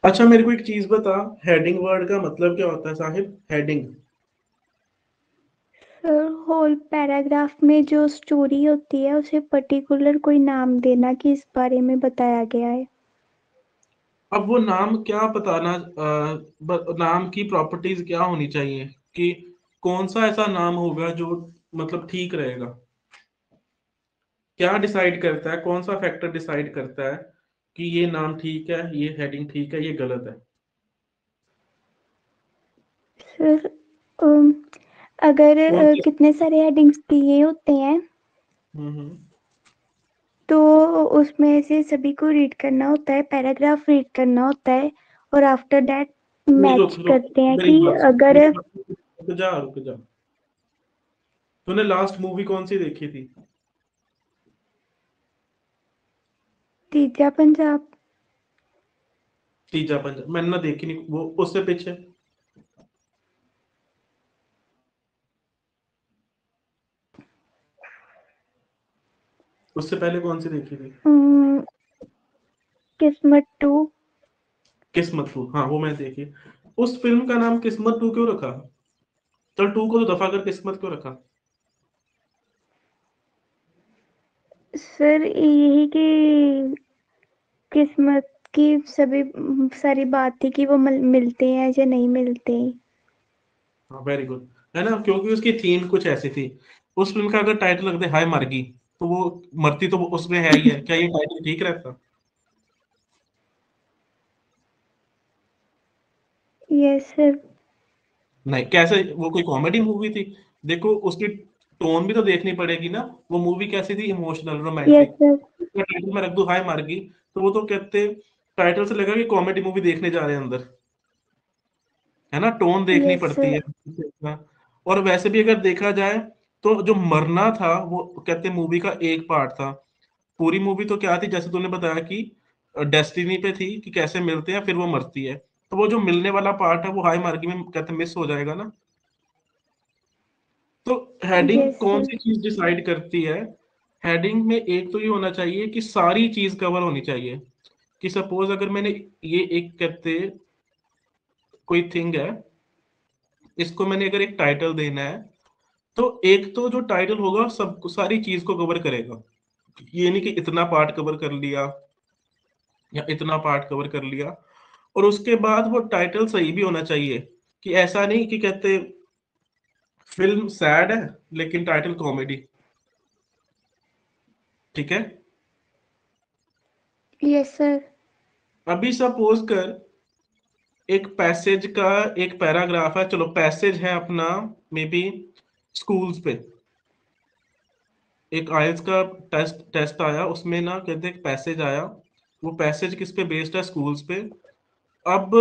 अच्छा मेरे को एक चीज बता, हेडिंग वर्ड का मतलब क्या होता है साहिब? हेडिंग। सर होल पैराग्राफ में जो स्टोरी होती है उसे पर्टिकुलर कोई नाम देना कि इस बारे में बताया गया है। अब वो नाम क्या बताना, नाम की प्रॉपर्टीज क्या होनी चाहिए कि कौन सा ऐसा नाम होगा जो मतलब ठीक रहेगा? क्या डिसाइड करता है, कौन सा फैक्टर डिसाइड करता है कि ये नाम ठीक है, ये हेडिंग ठीक है, ये गलत है? सर अम, अगर कौन सी? कितने सारे हेडिंग्स दिए होते हैं हम्म। तो उसमें से सभी को रीड करना होता है, पैराग्राफ रीड करना होता है और आफ्टर दैट नहीं, रुक मैच रुक, करते हैं मेरी कि बात सुन, अगर रुक जा रुक जा। तूने लास्ट मूवी कौन सी देखी थी? तीजा पंजाब। तीजा पंजाब मैंने ना देखी नहीं, वो उससे पीछे, उससे पहले कौन सी देखी थी? अम, किस्मत टू। किस्मत टू, हाँ वो मैंने देखी। उस फिल्म का नाम किस्मत टू क्यों रखा? चल टू को तो दफा कर, किस्मत क्यों रखा? सर यही कि किस्मत की सभी सारी बात थी कि वो मिलते हैं या नहीं मिलते। हाँ वेरी गुड। है ना, क्योंकि उसकी थीम कुछ ऐसी थी। उस फिल्म का अगर टाइटल रख दे हाय मरगी, तो वो मरती तो वो उसमें है ही है, क्या ये टाइटल ठीक रहता? Yes sir. नहीं, कैसे, वो कोई कॉमेडी मूवी थी? देखो उसकी टोन भी तो देखनी पड़ेगी ना। वो मूवी कैसी थी? Emotional, yes romantic. Sir. Title में रख दो हाय मार्गी, तो वो तो कहते, टाइटल से लगा कि कॉमेडी मूवी देखने जा रहे हैं अंदर। है ना, टोन देखनी यस पड़ती सर। है। और वैसे भी अगर देखा जाए तो जो मरना था वो कहते मूवी का एक पार्ट था। पूरी मूवी तो क्या थी, जैसे तूने बताया कि डेस्टिनी पे थी कि कैसे मिलते हैं, फिर वो मरती है। तो वो जो मिलने वाला पार्ट है वो हाई मार्गी में कहते मिस हो जाएगा ना। तो हेडिंग यस कौन सर। सी चीज डिसाइड करती है? हेडिंग में एक तो ये होना चाहिए कि सारी चीज कवर होनी चाहिए। कि सपोज अगर मैंने ये एक कहते कोई थिंग है, इसको मैंने अगर एक टाइटल देना है, तो एक तो जो टाइटल होगा सब सारी चीज को कवर करेगा। ये नहीं कि इतना पार्ट कवर कर लिया या इतना पार्ट कवर कर लिया। और उसके बाद वो टाइटल सही भी होना चाहिए। कि ऐसा नहीं कि कहते फिल्म सैड है लेकिन टाइटल कॉमेडी। ठीक है। Yes sir. अभी सपोज कर एक पैसेज का एक पैराग्राफ है, चलो पैसेज है अपना, मे बी स्कूल्स पे। एक आइल्स का टेस्ट टेस्ट आया, उसमें ना कहते एक पैसेज आया। वो पैसेज किस पे बेस्ड है? स्कूल्स पे। अब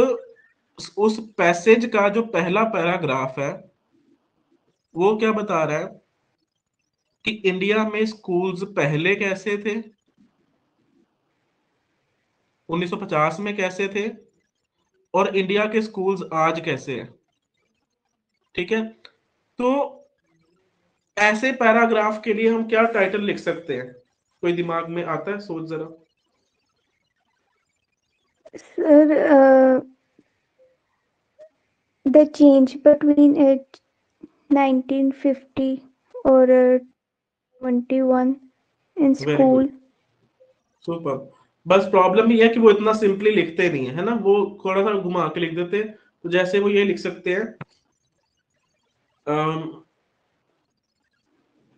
उस पैसेज का जो पहला पैराग्राफ है वो क्या बता रहा है कि इंडिया में स्कूल्स पहले कैसे थे, 1950 में कैसे थे, और इंडिया के स्कूल्स आज कैसे हैं। ठीक है। तो ऐसे पैराग्राफ के लिए हम क्या टाइटल लिख सकते हैं? कोई दिमाग में आता है? सोच जरा। सर द चेंज बिटवीन 1950 और 21 in very good, school. Super. बस प्रॉब्लम ये है कि वो इतना सिंपली लिखते नहीं है, है ना, वो थोड़ा सा घुमा के लिख देते हैं। तो जैसे वो ये लिख सकते हैं,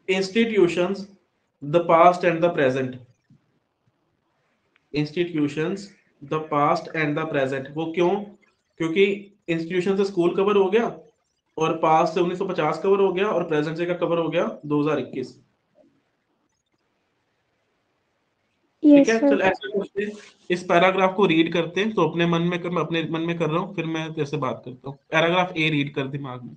institutions, the past and the present. Institutions, the past and the present. वो क्यों? क्योंकि इंस्टीट्यूशन से स्कूल कवर हो गया, और पास्ट से 1950 कवर हो गया, और प्रेजेंट से क्या कवर हो गया? 2021। ठीक यस है, सर। चल ऐसा करते हैं, इस पैराग्राफ को रीड करते हैं। तो अपने मन में कर, मैं अपने मन में कर रहा हूँ, फिर मैं तेरे से बात करता हूँ। पैराग्राफ ए रीड कर दिमाग में।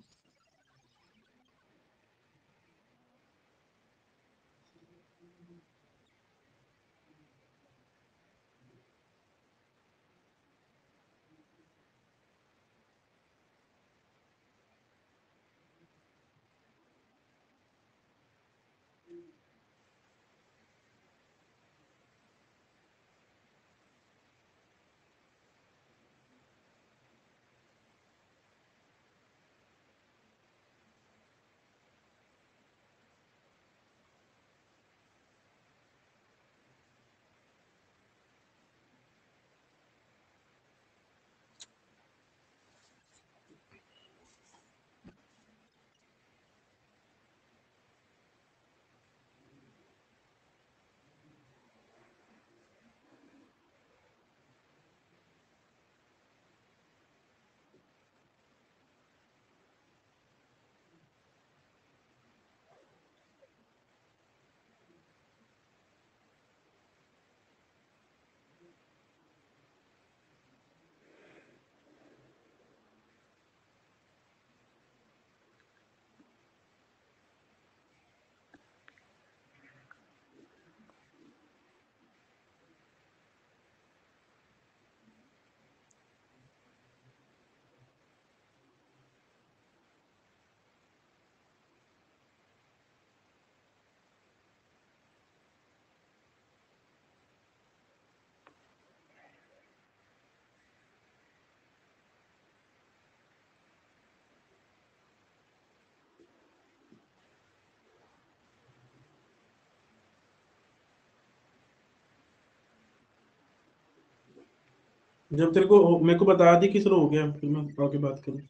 जब तेरे को मेरे को बता दी कि सर हो गया, फिर मैं आगे बात करूँ।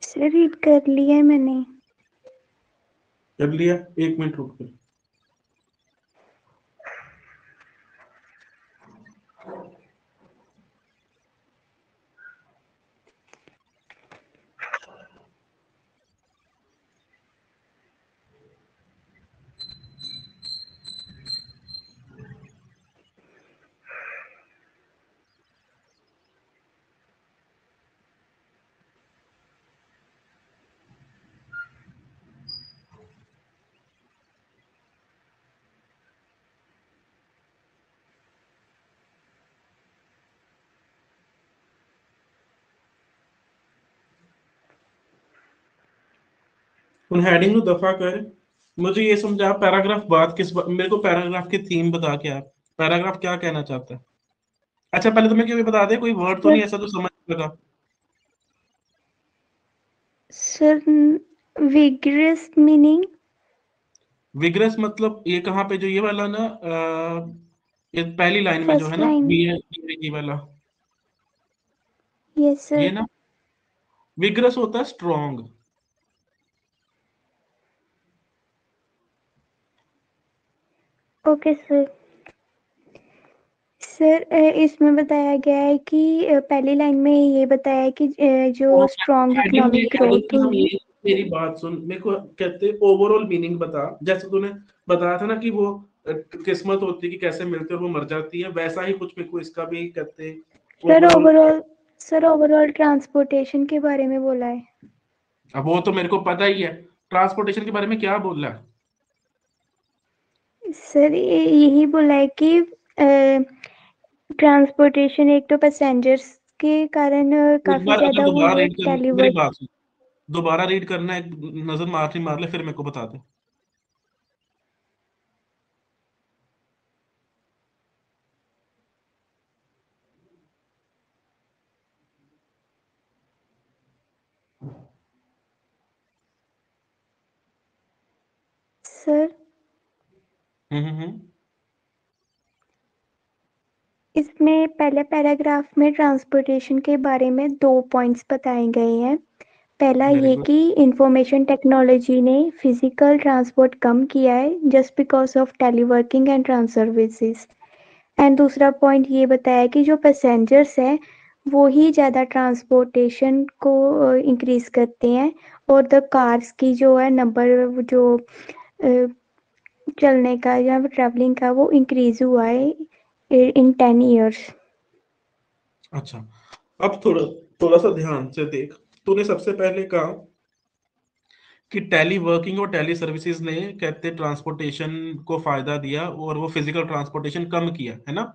सर रीड कर लिया है मैंने। कर लिया, 1 मिनट रुक कर। उन हेडिंग को दफा कर। मुझे ये समझा पैराग्राफ बात मेरे को पैराग्राफ की थीम बता के आप, पैराग्राफ क्या कहना चाहता है। अच्छा पहले तुम्हें क्यों बता दे, कोई वर्ड तो सर नहीं ऐसा तो समझ लगा। Sir vigorous meaning. विग्रस मतलब ये कहाँ पे, जो ये वाला ना ये पहली लाइन में जो है फर्स्ट ना, लाइन। ये वाला, यस ये सर। ना विग्रस होता है स्ट्रॉन्ग। Okay sir. सर इसमें बताया गया है कि पहली लाइन में ये बताया है कि जो स्ट्रॉन्ग हेडिंग में इकोनॉमिक हेडिंग ग्रोथ में हम होगी। ये, मेरी बात सुन, मेरे को कहते ओवरऑल मीनिंग बता, जैसे तूने बताया था ना कि वो किस्मत होती है कि कैसे मिलते हैं और वो मर जाती है, वैसा ही कुछ मेरे को इसका भी कहते sir overall. Overall sir overall transportation के बारे में बोला है। अब वो तो मेरे को पता ही है, ट्रांसपोर्टेशन के बारे में क्या बोल रहा है। सर यही बोला है कि ट्रांसपोर्टेशन एक तो पैसेंजर्स के कारण एक काफी बार अगर ज्यादा दोबारा हुई है रीड कर, मेरी टेलीवर्क। बात सुन, दोबारा रीड करना है, नजर मार ले, फिर मेरे को बता दे। सर हम्म। इसमें पहले पैराग्राफ में ट्रांसपोर्टेशन के बारे में 2 पॉइंट्स बताए गए हैं। पहला वेरी ये गुड। कि इंफॉर्मेशन टेक्नोलॉजी ने फिजिकल ट्रांसपोर्ट कम किया है just because of teleworking and trans services. And दूसरा पॉइंट ये बताया कि जो पैसेंजर्स हैं वो ही ज़्यादा ट्रांसपोर्टेशन को इंक्रीज करते हैं और द कार्स की जो है नंबर जो चलने का या ट्रैवलिंग का वो इंक्रीज हुआ है इन 10 years। अच्छा, अब थोड़ा थोड़ा सा ध्यान से देख। तूने सबसे पहले कहा कि टेली वर्किंग और टेली सर्विसेज ने कहते ट्रांसपोर्टेशन को फायदा दिया और वो फिजिकल ट्रांसपोर्टेशन कम किया, है ना।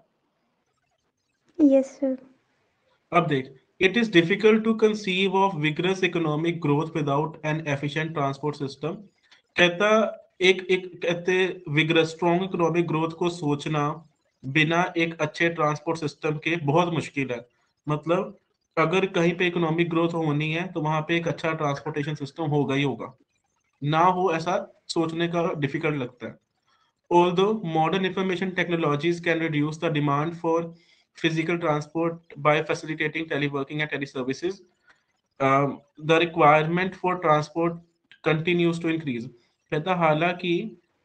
Yes sir. अब देख, it is difficult to conceive of vigorous economic growth without an efficient transport system. कहता एक एक कहते विग्रस स्ट्रॉन्ग इकोनॉमिक ग्रोथ को सोचना बिना एक अच्छे ट्रांसपोर्ट सिस्टम के बहुत मुश्किल है। मतलब अगर कहीं पे इकोनॉमिक ग्रोथ होनी है तो वहां पे एक अच्छा ट्रांसपोर्टेशन सिस्टम होगा ही होगा, ना हो ऐसा सोचने का डिफिकल्ट लगता है। Although modern information technologies can reduce the demand for physical transport by facilitating teleworking and teleservices, the requirement for transport continues to increase. कहता हालांकि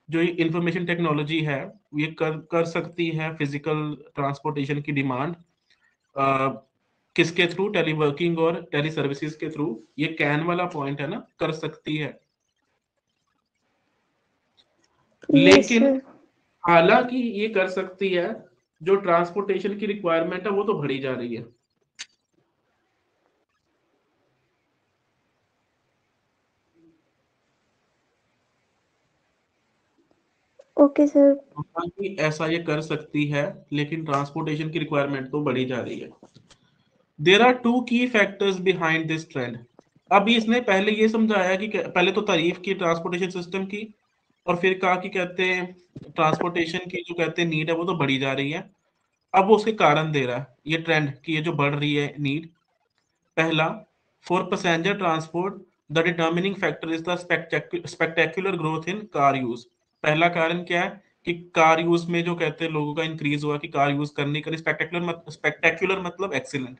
जो इंफॉर्मेशन टेक्नोलॉजी है ये कर सकती है फिजिकल ट्रांसपोर्टेशन की डिमांड, किसके थ्रू, टेलीवर्किंग और टेली सर्विसेज के थ्रू। ये कैन वाला पॉइंट है ना, कर सकती है। यस लेकिन सर। हालांकि ये कर सकती है, जो ट्रांसपोर्टेशन की रिक्वायरमेंट है वो तो बढ़ी जा रही है। Okay sir. हालांकि ऐसा ये कर सकती है, लेकिन ट्रांसपोर्टेशन की रिक्वायरमेंट तो बढ़ी जा रही है। देर आर टू की फैक्टर्स बिहाइंड दिस ट्रेंड। अभी इसने पहले ये समझाया कि पहले तो तारीफ की ट्रांसपोर्टेशन सिस्टम की, और फिर कहा कि कहते हैं ट्रांसपोर्टेशन की जो कहते हैं नीड है वो तो बढ़ी जा रही है। अब वो उसके कारण दे रहा है ये ट्रेंड कि ये जो बढ़ रही है नीड। पहला, for passenger transport the determining factor is the spectacular growth in car use. पहला कारण क्या है कि कार यूज में जो कहते हैं लोगों का इंक्रीज हुआ, कि कार यूज करने का स्पेक्टेकुलर मतलब excellent.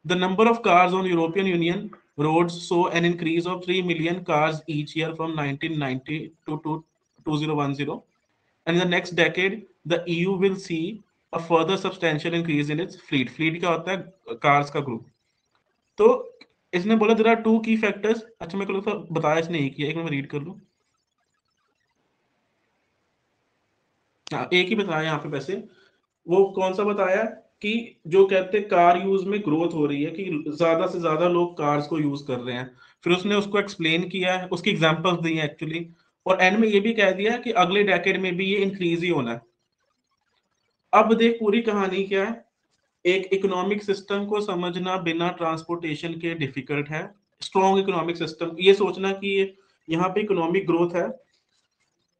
The number of cars on European Union roads saw an increase of 3 million cars each year from 1990 to 2010. And in the next decade, the EU will see a further substantial increase in its fleet. Fleet क्या होता है? Cars का group. तो इसने बोला there are two key factors. अच्छा मेरे को लगता है बताया इसने एक ही है, एक मिनट मैं रीड कर लूँ। हाँ एक ही बताया यहाँ पे वैसे। वो कौन सा बताया कि जो कहते हैं कार यूज में ग्रोथ हो रही है, कि ज्यादा से ज्यादा लोग कार्स को यूज कर रहे हैं। फिर उसने उसको एक्सप्लेन किया है, उसकी एग्जांपल्स दी हैं एक्चुअली, और एंड में ये भी कह दिया है कि अगले डेकेड में भी ये इंक्रीज ही होना है। अब देख पूरी कहानी क्या है। एक इकोनॉमिक सिस्टम को समझना बिना ट्रांसपोर्टेशन के डिफिकल्ट है। स्ट्रॉन्ग इकोनॉमिक सिस्टम, ये सोचना कि यहाँ पे इकोनॉमिक ग्रोथ है,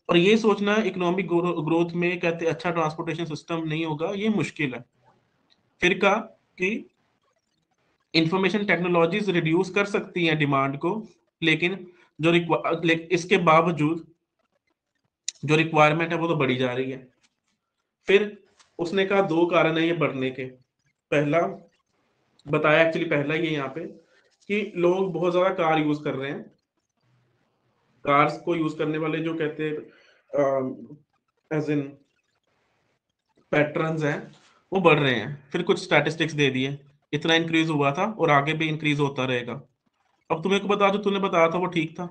और ये सोचना इकोनॉमिक ग्रोथ में कहते अच्छा ट्रांसपोर्टेशन सिस्टम नहीं होगा, ये मुश्किल है। फिर कहा कि इंफॉर्मेशन टेक्नोलॉजीज रिड्यूस कर सकती हैं डिमांड को, लेकिन इसके बावजूद जो रिक्वायरमेंट है वो तो बढ़ी जा रही है। फिर उसने कहा दो कारण है ये बढ़ने के। पहला बताया, एक्चुअली पहला ही है यहाँ पे, कि लोग बहुत ज्यादा कार यूज कर रहे हैं। कार्स को यूज करने वाले जो कहते हैं एज इन पैटर्न्स हैं वो बढ़ रहे हैं। फिर कुछ स्टैटिस्टिक्स दे दिए, इतना इंक्रीज हुआ था और आगे भी इंक्रीज होता रहेगा। अब तुम्हें को बता, जो तूने बताया था वो ठीक था?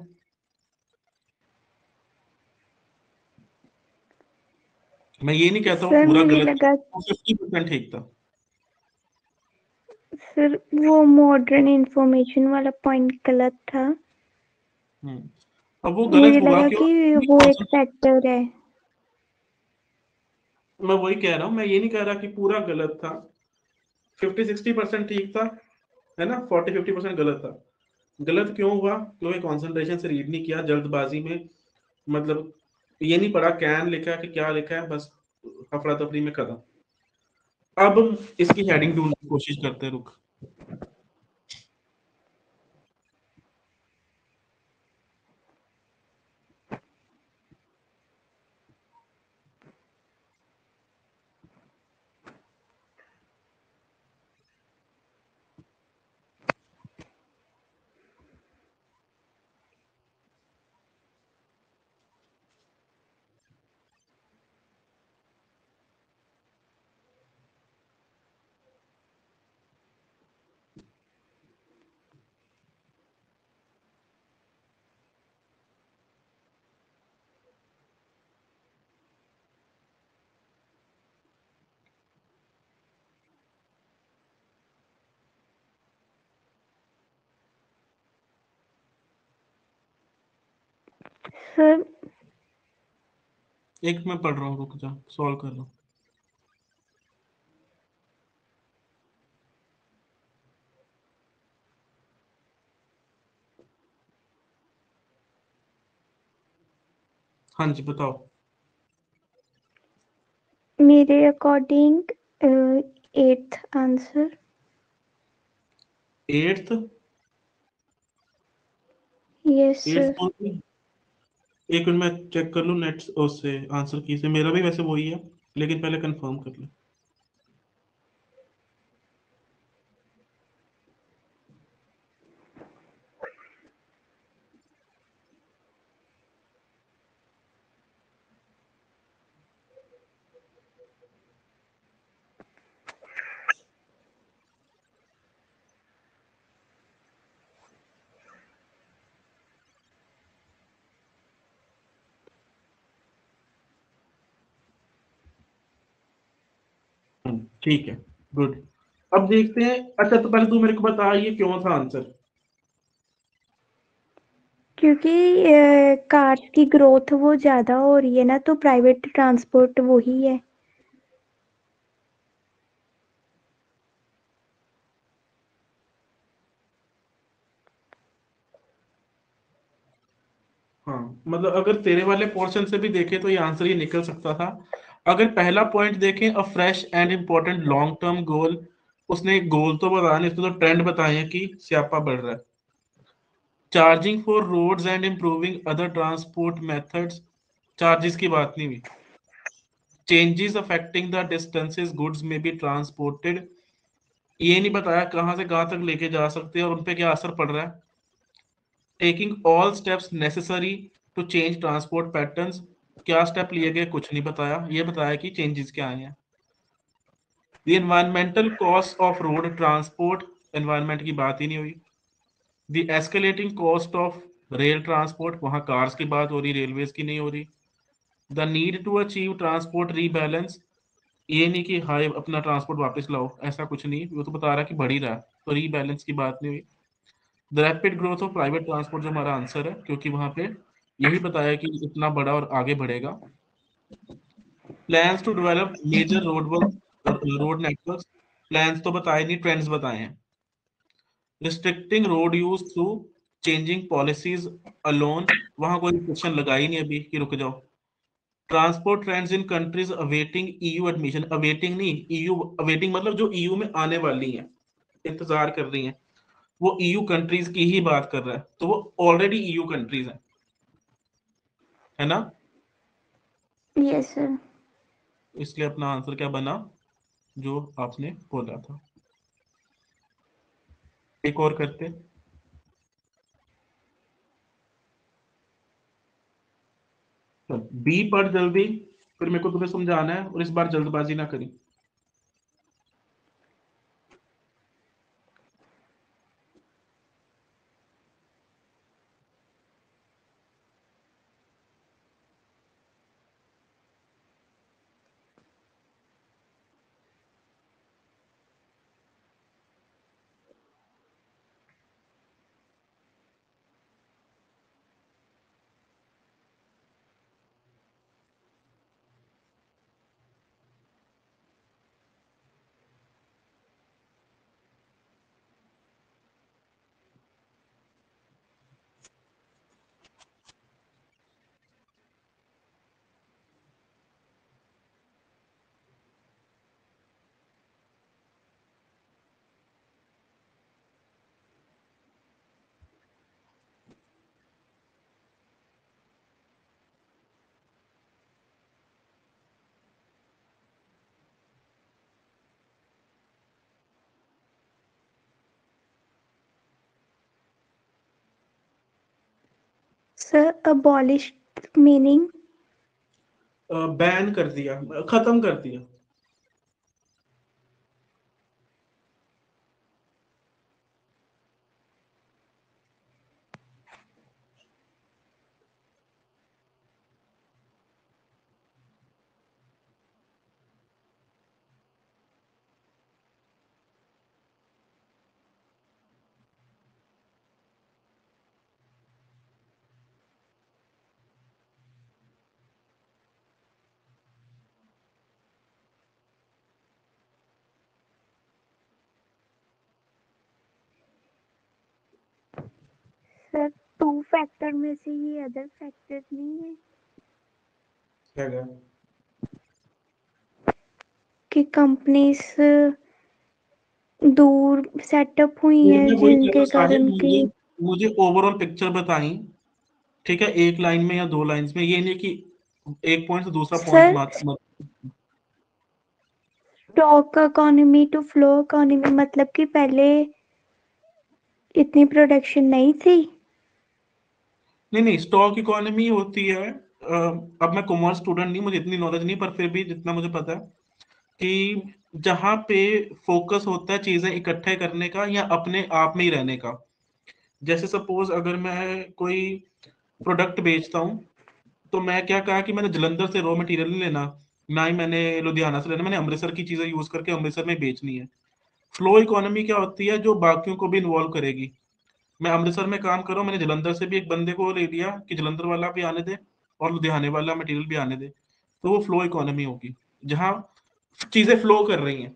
मैं ये नहीं कहता हूँ सर पूरा मुझे गलत, लगा 50% ठीक था। सर वो मॉडर्न इंफॉर्मेशन वाला पॉइंट गलत था। अब वो गलत मुझे हुआ लगा क्यों? कि वो एक फैक्टर है। मैं वही कह रहा हूँ, मैं ये नहीं कह रहा कि पूरा गलत था। 50-60% ठीक था, है ना। 40-50% गलत था। गलत क्यों हुआ? क्योंकि कॉन्सेंट्रेशन से रीड नहीं किया, जल्दबाजी में, मतलब ये नहीं पढ़ा कैन लिखा है कि क्या लिखा है, बस अफरा तफरी में खत्म। अब इसकी हेडिंग ढूंढने की कोशिश करते हैं, रुक। सर एक मैं पढ़ रहा हूँ, रुक जा, सॉल्व कर रहा हूँ। हाँ जी बताओ। मेरे according 8th answer. 8th? Yes 8th sir. कौन सी? एक मिनट मैं चेक कर लूँ नेट उससे आंसर की से। मेरा भी वैसे वही है, लेकिन पहले कंफर्म कर ले। ठीक है, गुड। अब देखते हैं। अच्छा तो पहले तू मेरे को बता ये क्यों था आंसर। क्योंकि कार्स की ग्रोथ वो ज़्यादा हो रही है ना, तो प्राइवेट ट्रांसपोर्ट वही है। हाँ मतलब अगर तेरे वाले पोर्शन से भी देखे तो ये आंसर ये निकल सकता था। अगर पहला पॉइंट देखें, अ fresh and important long term goal, उसने गोल तो बताया नहीं, उसने तो ट्रेंड बताए हैं कि स्यापा बढ़ रहा है। Charging for roads and improving other transport methods, charges की बात नहीं हुई। Changes affecting the distances goods may be transported, ये नहीं बताया कहां से कहां तक लेके जा सकते हैं और उन पे क्या असर पड़ रहा है। Taking all steps necessary to change transport patterns, क्या स्टेप लिए गए कुछ नहीं बताया, ये बताया कि चेंजेस क्या आए हैं। The environmental cost of road transport, environment की बात ही नहीं हुई। The escalating cost of rail transport, वहां कार्स की बात हो रही, रेलवेज की नहीं हो रही। The need to achieve transport rebalance, ये नहीं कि हाय अपना ट्रांसपोर्ट वापस लाओ, ऐसा कुछ नहीं, वो तो बता रहा है कि बढ़ ही रहा है, तो रीबैलेंस की बात नहीं हुई। The rapid growth of private transport, जो हमारा आंसर है, क्योंकि वहां पे यही बताया कि इतना बड़ा और आगे बढ़ेगा। Plans to develop major road network, plans तो बताए नहीं, ट्रेंड्स बताए हैं। Restricting road use through changing policies alone, वहां कोई क्वेश्चन लगा ही नहीं अभी कि रुक जाओ। Transport trends in countries awaiting EU admission, awaiting नहीं, ईयू अवेटिंग मतलब जो ईयू में आने वाली हैं, इंतजार कर रही हैं, वो ईयू कंट्रीज की ही बात कर रहा है, तो वो ऑलरेडी ईयू कंट्रीज हैं, है ना। Yes sir. इसलिए अपना आंसर क्या बना, जो आपने बोला था। एक और करते, बी पर जल्दी, फिर मेरे को तुम्हें समझाना है और इस बार जल्दबाजी ना करी। Sir abolish meaning. बैन कर दिया, खत्म कर दिया। सर टू फैक्टर में से ये अदर फैक्टर नहीं है क्या गया? कि कंपनीज दूर सेटअप हुई फिर हैं मैं वही कह रहा हूँ जिनके साहिब, कारण की। मुझे मुझे ओवरऑल पिक्चर बताई, ठीक है, एक लाइन में या दो लाइंस में, ये नहीं कि एक पॉइंट से दूसरा पॉइंट सर मत मत। Stock economy to flow economy मतलब कि पहले इतनी प्रोडक्शन नहीं थी। नहीं नहीं, स्टॉक इकोनॉमी होती है, अब मैं कॉमर्स स्टूडेंट नहीं, मुझे इतनी नॉलेज नहीं, पर फिर भी जितना मुझे पता है कि जहाँ पे फोकस होता है चीजें इकट्ठे करने का या अपने आप में ही रहने का। जैसे सपोज अगर मैं कोई प्रोडक्ट बेचता हूँ, तो मैं क्या कहा कि मैंने जलंधर से रॉ मटेरियल नहीं लेना, ना ही मैंने लुधियाना से लेना, मैंने अमृतसर की चीजें यूज करके अमृतसर में बेचनी है। फ्लो इकोनॉमी क्या होती है, जो बाकियों को भी इन्वॉल्व करेगी। मैं अमृतसर में काम कर रहा हूँ, मैंने जलंधर से भी एक बंदे को ले लिया कि जलंधर वाला भी आने दे और लुधियाने वाला मटेरियल भी आने दे, तो वो फ्लो इकोनॉमी होगी, जहाँ चीजें फ्लो कर रही हैं।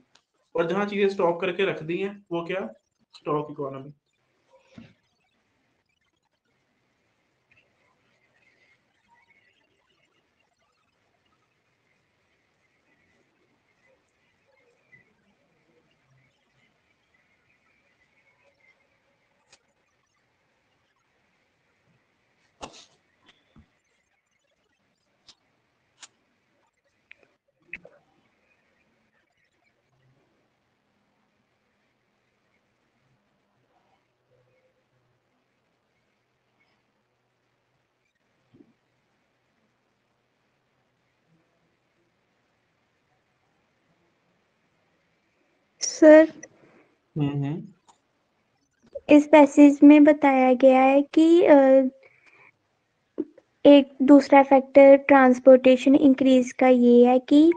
और जहाँ चीजें स्टॉक करके रख दी हैं, वो क्या, स्टॉक इकोनॉमी। सर हम्म। इस पैसेज में बताया गया है कि एक दूसरा फैक्टर ट्रांसपोर्टेशन इंक्रीज का ये है कि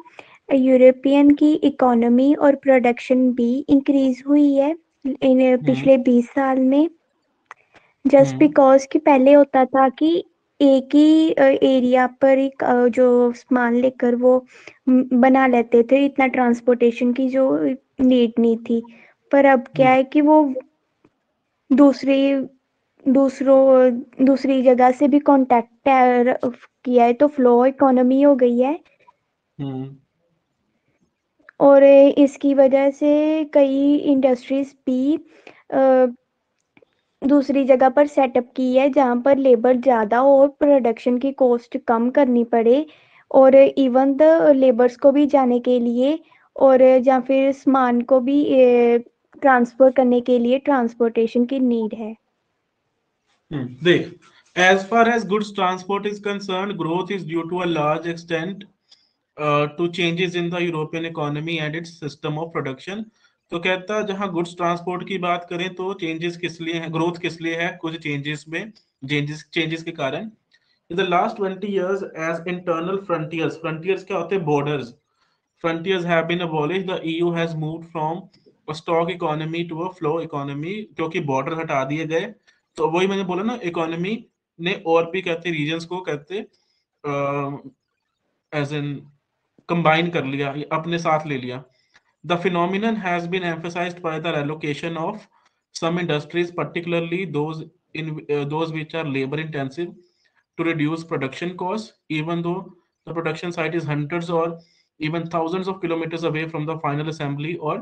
यूरोपियन की इकोनॉमी और प्रोडक्शन भी इंक्रीज हुई है इन हम्म। पिछले 20 साल में, जस्ट हम्म। बिकॉज कि पहले होता था कि एक ही एरिया पर एक जो सामान लेकर वो बना लेते थे, इतना ट्रांसपोर्टेशन की जो नीड नहीं थी। पर अब क्या है कि वो दूसरी दूसरी जगह से भी कांटेक्ट किया है, तो फ्लो इकोनॉमी हो गई है। हम्म। और इसकी वजह से कई इंडस्ट्रीज भी दूसरी जगह पर सेटअप की है जहाँ पर लेबर ज़्यादा हो और प्रोडक्शन की कॉस्ट कम करनी पड़े, और इवन द लेबर्स को भी जाने के लिए और या फिर सामान को भी ट्रांसफर करने के लिए ट्रांसपोर्टेशन की नीड है। देख, as far as goods transport is concerned, growth is due to a large extent to changes in the European economy and its system of production. तो कहता जहां गुड्स ट्रांसपोर्ट की बात करें तो चेंजेस किस लिए है, ग्रोथ किस लिए है, कुछ चेंजेस में चेंजेस के कारण in the last 20 years as internal frontiers, frontiers क्या होते हैं, borders, frontiers have been abolished, the EU has moved from a stock economy to a flow economy, क्योंकि बॉर्डर हटा दिए गए। तो वही मैंने बोला ना, इकोनॉमी ने और भी कहते रीजन्स को कहते एज इन कंबाइन कर लिया, अपने साथ ले लिया। The phenomenon has been emphasized by the relocation of some industries, particularly those which are labor intensive, to reduce production costs, even though the production site is hundreds or even thousands of kilometers away from the final assembly or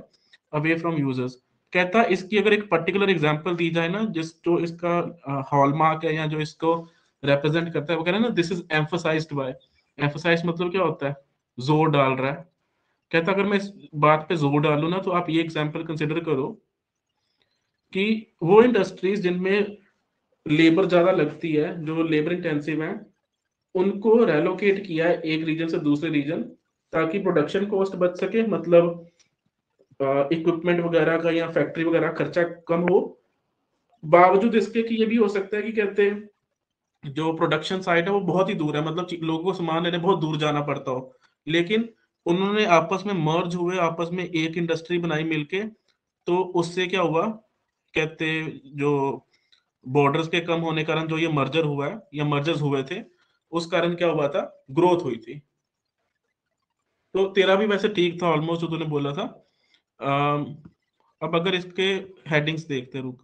away from users। कहता है इसकी अगर एक particular example दी जाए ना, जिस जो इसका हॉलमार्क है या जो इसको रिप्रेजेंट करता है, वो कह रहा है ना, this is emphasised bye. Emphasise मतलब क्या होता है, जोर डाल रहा है। कहता अगर मैं इस बात पे जोर डालूं ना, तो आप ये एग्जांपल कंसिडर करो कि वो इंडस्ट्रीज जिनमें लेबर ज्यादा लगती है, जो लेबर इंटेंसिव है, उनको रेलोकेट किया है एक रीजन से दूसरे रीजन, ताकि प्रोडक्शन कॉस्ट बच सके, मतलब इक्विपमेंट वगैरह का या फैक्ट्री वगैरह खर्चा कम हो। बावजूद इसके कि ये भी हो सकता है कि कहते हैं जो प्रोडक्शन साइट है वो बहुत ही दूर है, मतलब लोगों को सामान लेने बहुत दूर जाना पड़ता हो, लेकिन उन्होंने आपस में मर्ज हुए, आपस में एक इंडस्ट्री बनाई मिलके। तो उससे क्या हुआ, कहते जो बॉर्डर्स के कम होने के कारण जो ये मर्जर हुआ है या मर्जर्स हुए थे, उस कारण क्या हुआ था, ग्रोथ हुई थी। तो तेरा भी वैसे ठीक था ऑलमोस्ट जो तूने बोला था। अम, अब अगर इसके हेडिंग्स देखते, रुक,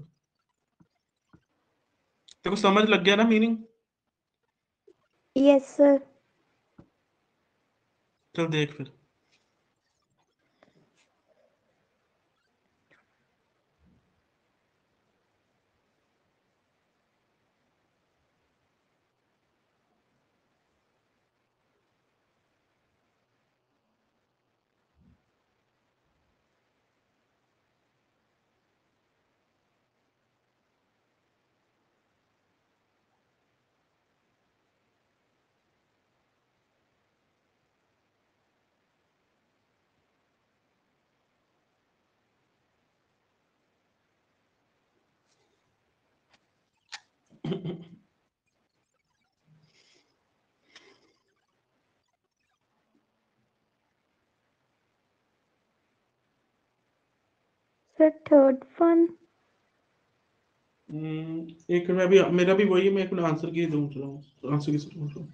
तेरे को समझ लग गया ना मीनिंग? Yes sir. चल देख फिर। Sir third one. एक मैं भी, मेरा भी वही है, मैं एक आंसर की ढूंढ रहा हूँ, आंसर की ढूंढ रहा हूँ।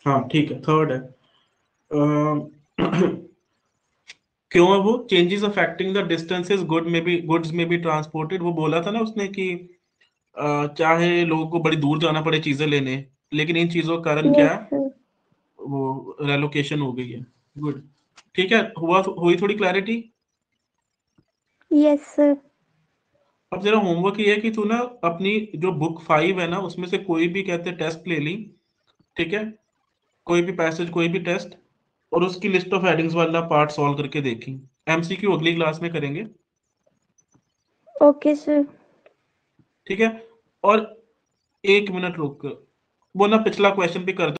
हाँ ठीक है, थर्ड है। क्यों है वो, changes affecting the distances goods में भी ट्रांसपोर्टेड, वो बोला था ना उसने कि चाहे लोगों को बड़ी दूर जाना पड़े चीजें लेने, लेकिन इन चीजों के कारण क्या यस है, सर। वो रेलोकेशन हो गई है। गुड। ठीक है, हुई थोड़ी क्लैरिटी। Yes sir. अब तेरा होमवर्क ये है कि तू ना अपनी जो बुक 5 है ना, उसमें से कोई भी कहते टेस्ट ले ली। ठीक है, कोई भी पैसेज, कोई भी टेस्ट, और उसकी लिस्ट ऑफ हेडिंग्स वाला पार्ट सॉल्व करके देखी। एमसीक्यू अगली क्लास में करेंगे। Okay sir. ठीक है। और 1 मिनट रुक, वो ना पिछला क्वेश्चन भी कर